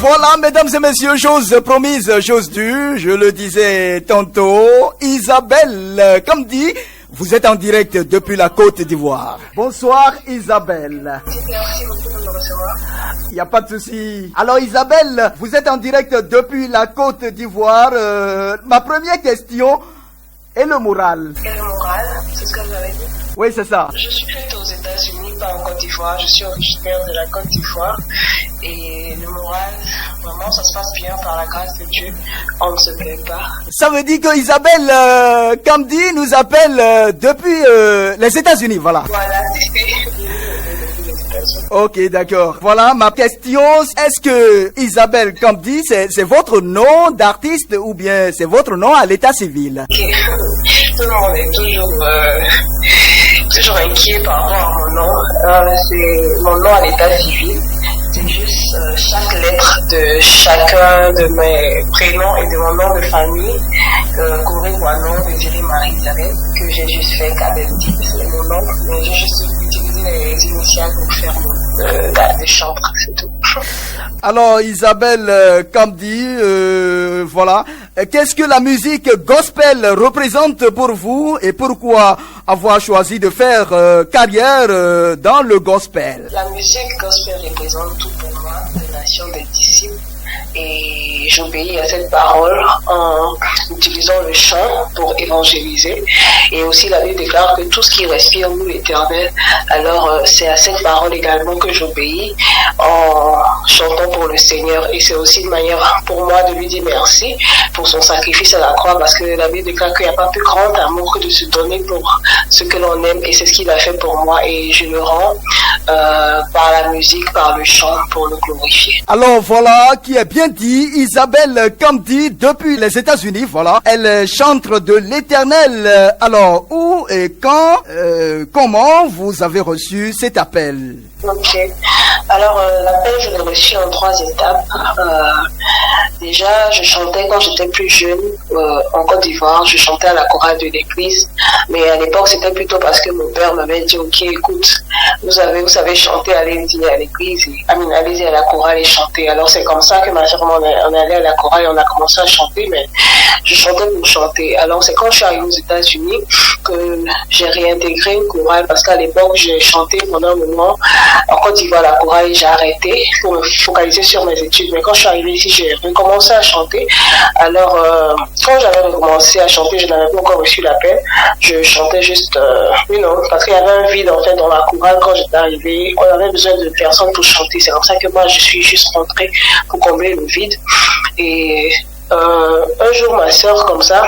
Voilà, mesdames et messieurs, chose promise, chose due, je le disais tantôt, Isabelle, comme dit, vous êtes en direct depuis la Côte d'Ivoire. Bonsoir Isabelle. Merci beaucoup de me recevoir. Il n'y a pas de souci. Alors Isabelle, vous êtes en direct depuis la Côte d'Ivoire. Ma première question est le moral. Et le moral, c'est ce que vous avez dit? Oui, c'est ça. Je suis plutôt aux États-Unis, pas en Côte d'Ivoire. Je suis originaire de la Côte d'Ivoire. Et le moral, vraiment, ça se passe bien par la grâce de Dieu. On ne se plaint pas. Ça veut dire que Isabelle Kamdi nous appelle depuis les États-Unis, voilà. Voilà, depuis les États-Unis. Ok, d'accord. Voilà, ma question, est-ce que Isabelle Kamdi, c'est votre nom d'artiste ou bien c'est votre nom à l'état civil? Ok. Tout le monde est toujours inquiet par rapport à mon nom. C'est mon nom à l'état civil. C'est juste chaque lettre de chacun de mes prénoms et de mon nom de famille, Corée Guanon, Désiré Marie-Isabelle, que j'ai juste fait Kabeldi, c'est mon nom, mais j'ai juste utilisé les initiales pour faire des chantres, c'est tout. Alors Isabelle Kamdi, voilà. Qu'est-ce que la musique gospel représente pour vous et pourquoi avoir choisi de faire carrière dans le gospel? La musique gospel représente tout pour moi, la nation des disciples. Et j'obéis à cette parole en utilisant le chant pour évangéliser. Et aussi la Bible déclare que tout ce qui respire nous l'Éternel. Alors c'est à cette parole également que j'obéis en chantant pour le Seigneur. Et c'est aussi une manière pour moi de lui dire merci pour son sacrifice à la croix, parce que la Bible déclare qu'il n'y a pas plus grand amour que de se donner pour ce que l'on aime, et c'est ce qu'il a fait pour moi, et je le rends par la musique, par le chant, pour le glorifier. Alors voilà, qui est bien dit, Isabelle Kamdi depuis les États-Unis, voilà. Elle est chantre de l'Éternel. Alors, où et quand, comment vous avez reçu cet appel? Ok. Alors, l'appel, je l'ai reçu en 3 étapes. Déjà, je chantais quand j'étais plus jeune en Côte d'Ivoire. Je chantais à la chorale de l'église. Mais à l'époque, c'était plutôt parce que mon père m'avait dit, ok, écoute, vous savez chanter, allez-y à l'église. Allez-y à la chorale et chanter. Alors, c'est comme ça que ma soeur, on est allé à la chorale et on a commencé à chanter. Mais je chantais pour chanter. Alors, c'est quand je suis arrivée aux États-Unis que j'ai réintégré une chorale, parce qu'à l'époque, j'ai chanté pendant un moment en Côte d'Ivoire, la chorale, j'ai arrêté pour me focaliser sur mes études. Mais quand je suis arrivée ici, j'ai recommencé à chanter. Alors, quand j'avais recommencé à chanter, je n'avais pas encore reçu l'appel. Je chantais juste, parce qu'il y avait un vide, en fait, dans la chorale quand j'étais arrivée. On avait besoin de personnes pour chanter. C'est comme ça que moi, je suis juste rentrée pour combler le vide. Et un jour, ma sœur, comme ça,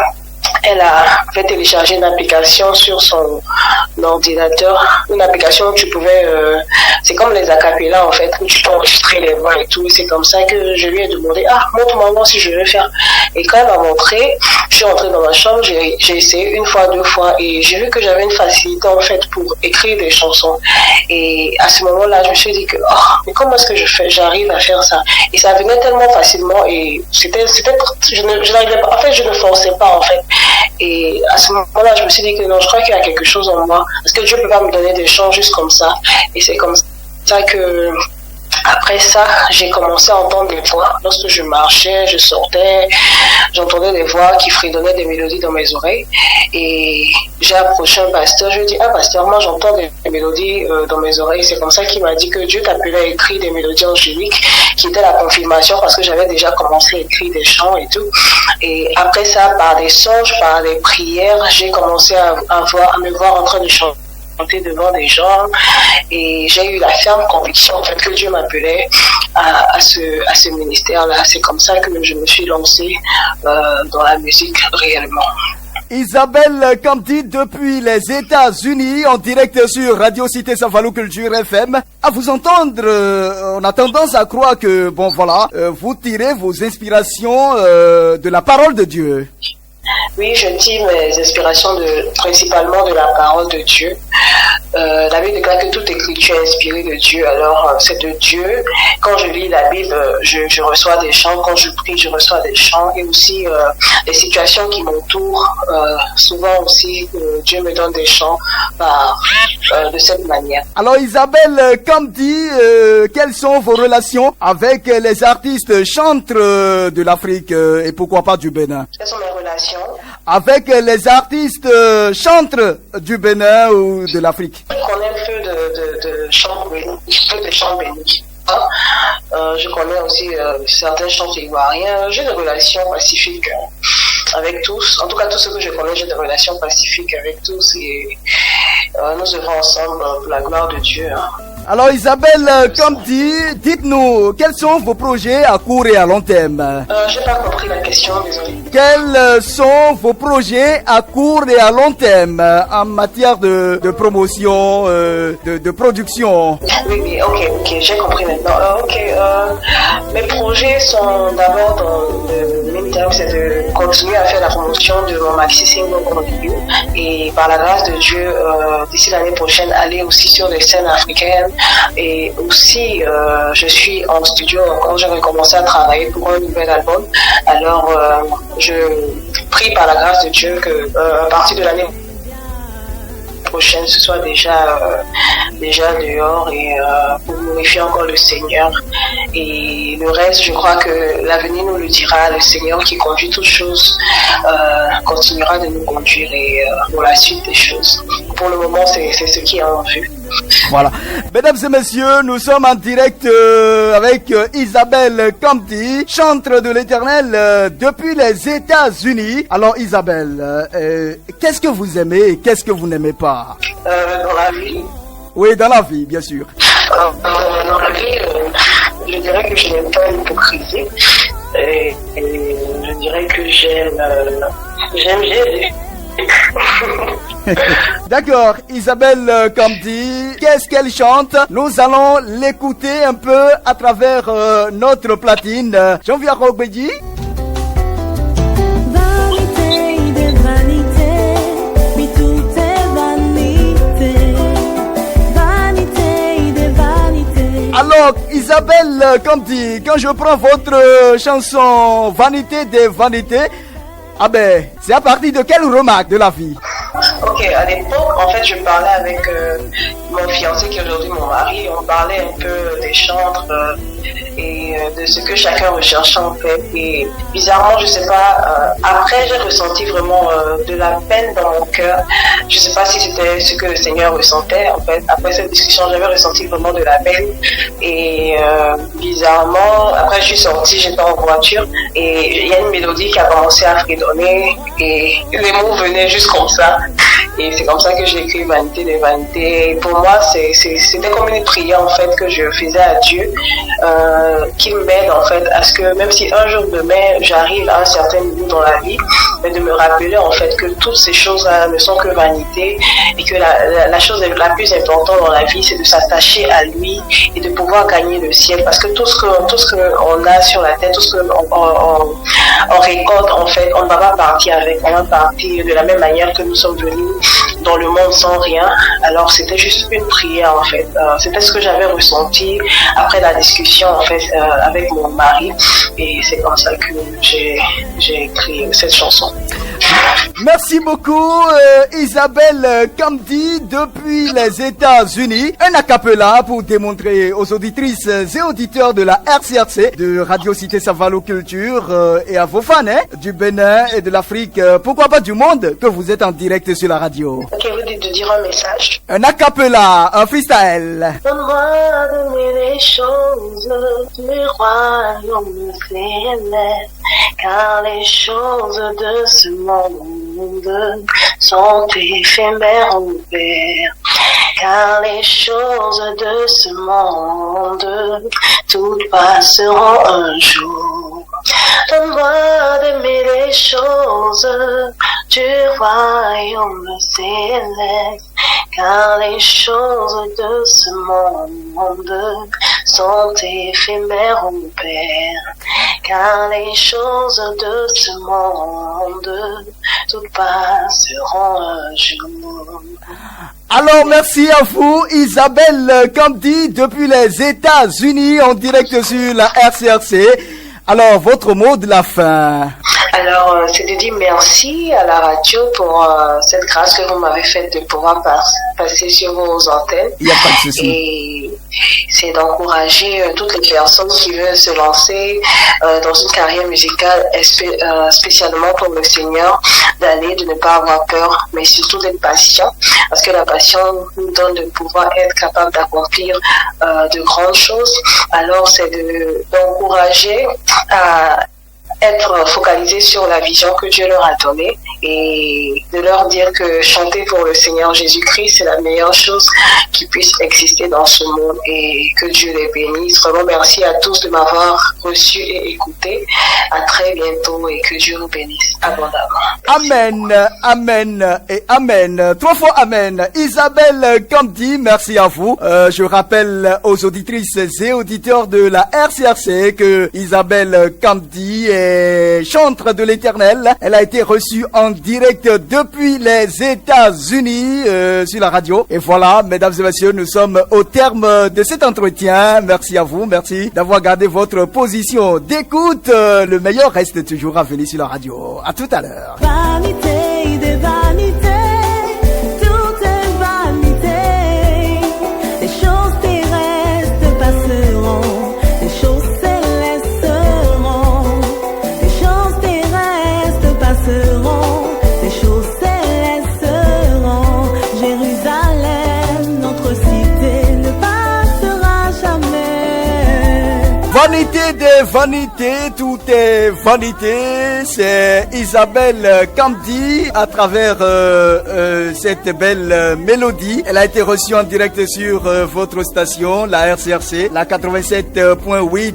elle a fait télécharger une application sur son ordinateur, une application où tu pouvais, c'est comme les acapellas en fait, où tu peux enregistrer les voix et tout. C'est comme ça que je lui ai demandé, montre-moi si je veux faire. Et quand elle m'a montré, je suis rentrée dans ma chambre, j'ai essayé 1 fois, 2 fois, et j'ai vu que j'avais une facilité en fait pour écrire des chansons. Et à ce moment-là, je me suis dit que, mais comment est-ce que j'arrive à faire ça? Et ça venait tellement facilement, et je n'arrivais pas, en fait, je ne forçais pas en fait. Et à ce moment-là, je me suis dit que non, je crois qu'il y a quelque chose en moi. Parce que Dieu ne peut pas me donner des chants juste comme ça. Et c'est comme ça que, après ça, j'ai commencé à entendre des voix. Lorsque je marchais, je sortais, j'entendais des voix qui fredonnaient des mélodies dans mes oreilles. Et j'ai approché un pasteur, je lui ai dit, pasteur, moi j'entends des mélodies dans mes oreilles. C'est comme ça qu'il m'a dit que Dieu t'appelait à écrire des mélodies angéliques, qui était la confirmation parce que j'avais déjà commencé à écrire des chants et tout. Et après ça, par des songes, par des prières, j'ai commencé à me voir en train de chanter devant des gens, et j'ai eu la ferme conviction en fait que Dieu m'appelait à ce ministère-là. C'est comme ça que je me suis lancée dans la musique réellement. Isabelle Kamdi depuis les États-Unis en direct sur Radio Cité Saint-Valo Culture FM. À vous entendre, on a tendance à croire que vous tirez vos inspirations de la parole de Dieu. Oui, je tire mes inspirations principalement de la parole de Dieu. la Bible déclare que toute écriture est inspirée de Dieu. Alors, c'est de Dieu. Quand je lis la Bible, je reçois des chants. Quand je prie, je reçois des chants. Et aussi, les situations qui m'entourent, souvent aussi, Dieu me donne des chants de cette manière. Alors, Isabelle Kamdi, quelles sont vos relations avec les artistes chantres de l'Afrique et pourquoi pas du Bénin? Quelles sont mes relations? Avec les artistes chantres du Bénin ou de l'Afrique. Je connais un peu de chants bénis. Je connais aussi certains chants ivoiriens. J'ai des relations pacifiques avec tous. En tout cas, tous ceux que je connais, j'ai des relations pacifiques avec tous. Et nous œuvrons ensemble pour la gloire de Dieu. Alors Isabelle Kamdi, dites-nous, quels sont vos projets à court et à long terme? J'ai pas compris la question, désolé. Quels sont vos projets à court et à long terme en matière de promotion, de production? Oui, ok, j'ai compris maintenant. Mes projets sont d'abord dans le meantime, c'est de continuer à faire la promotion de mon maxi single Continue et par la grâce de Dieu, d'ici l'année prochaine, aller aussi sur les scènes africaines. Et aussi, je suis en studio encore, j'ai recommencé à travailler pour un nouvel album. Alors, je prie par la grâce de Dieu que à partir de l'année prochaine, ce soit déjà dehors et pour glorifier encore le Seigneur. Et le reste, je crois que l'avenir nous le dira. Le Seigneur qui conduit toutes choses continuera de nous conduire et pour la suite des choses. Pour le moment, c'est ce qui est en vue. Voilà. Mesdames et messieurs, nous sommes en direct avec Isabelle Kamdi, chantre de l'Éternel depuis les États-Unis. Alors Isabelle, qu'est-ce que vous aimez et qu'est-ce que vous n'aimez pas? Dans la vie. Oui, dans la vie, bien sûr. Dans la vie, je dirais que je n'aime pas l'hypocrisie. Et je dirais que j'aime Jésus. D'accord, Isabelle Kamdi, qu'est-ce qu'elle chante? Nous allons l'écouter un peu à travers notre platine. Jean-Pierre Rogbedi. Vanité de vanité, mais tout est vanité. Vanité de vanité. Alors, Isabelle Kamdi, quand je prends votre chanson Vanité des vanités, ah ben, c'est à partir de quelle remarque de la vie? Ok, à l'époque, en fait, je parlais avec mon fiancé qui est aujourd'hui mon mari. On parlait un peu des chantres et de ce que chacun recherchait en fait. Et bizarrement, je sais pas, après j'ai ressenti vraiment de la peine dans mon cœur. Je sais pas si c'était ce que le Seigneur ressentait. En fait, après cette discussion, j'avais ressenti vraiment de la peine. Et bizarrement, après je suis sortie, j'étais en voiture et il y a une mélodie qui a commencé à fredonner et les mots venaient juste comme ça. Et c'est comme ça que j'ai écrit Vanité des vanités. Et pour moi, c'était comme une prière en fait que je faisais à Dieu, qu'il m'aide en fait à ce que même si un jour demain j'arrive à un certain niveau dans la vie, mais de me rappeler en fait que toutes ces choses-là ne sont que vanité et que la chose la plus importante dans la vie, c'est de s'attacher à lui et de pouvoir gagner le ciel. Parce que tout ce qu'on a sur la tête, tout ce qu'on récolte en fait, on ne va pas partir avec, on va partir de la même manière que nous sommes venus dans le monde sans rien. Alors c'était juste une prière en fait. C'était ce que j'avais ressenti après la discussion en fait avec mon mari et c'est comme ça que j'ai écrit cette chanson. Merci beaucoup Isabelle Kamdi depuis les États-Unis. Un acapella pour démontrer aux auditrices et auditeurs de la RCRC, de Radio Cité Savalo Culture et à vos fans du Bénin et de l'Afrique, pourquoi pas du monde, que vous êtes en direct sur la radio. Ok, vous dites de dire un message. Un acapella, un freestyle. Donne-moi de mener les choses du royaume céleste, car les choses de ce monde sont éphémères, mon Père. Car les choses de ce monde, toutes passeront un jour. Donne-moi d'aimer les choses du royaume céleste, car les choses de ce monde sont éphémères, oh mon Père, car les choses de ce monde toutes passeront un jour. Alors merci à vous Isabelle Kamdi depuis les États-Unis en direct sur la RCRC. Alors votre mot de la fin. Alors, c'est de dire merci à la radio pour cette grâce que vous m'avez faite de pouvoir passer sur vos antennes. Il n'y a pas de souci. Et c'est d'encourager toutes les personnes qui veulent se lancer dans une carrière musicale, spécialement pour le Seigneur, d'aller, de ne pas avoir peur, mais surtout d'être patient, parce que la patience nous donne de pouvoir être capable d'accomplir de grandes choses. Alors, c'est d'encourager à être focalisé sur la vision que Dieu leur a donnée et de leur dire que chanter pour le Seigneur Jésus-Christ, c'est la meilleure chose qui puisse exister dans ce monde et que Dieu les bénisse. Vraiment, merci à tous de m'avoir reçu et écouté. À très bientôt et que Dieu vous bénisse abondamment. Amen, amen et amen. 3 fois amen. Isabelle Kamdi, merci à vous. Je rappelle aux auditrices et auditeurs de la RCRC que Isabelle Kamdi est chantre de l'Éternel. Elle a été reçue en direct depuis les États-Unis sur la radio. Et voilà, mesdames et messieurs, nous sommes au terme de cet entretien. Merci à vous, merci d'avoir gardé votre position d'écoute. Le meilleur reste toujours à venir sur la radio. À tout à l'heure. Vanité de vanité, tout est vanité. Les choses terrestres passeront, les choses célestes seront. Les choses terrestres passeront, les choses célestes seront. Jérusalem, notre cité, ne passera jamais. Vanité de vanité, tout est vanité. C'est Isabelle Kamdi à travers cette belle mélodie. Elle a été reçue en direct sur votre station, la RCRC, la 87.8.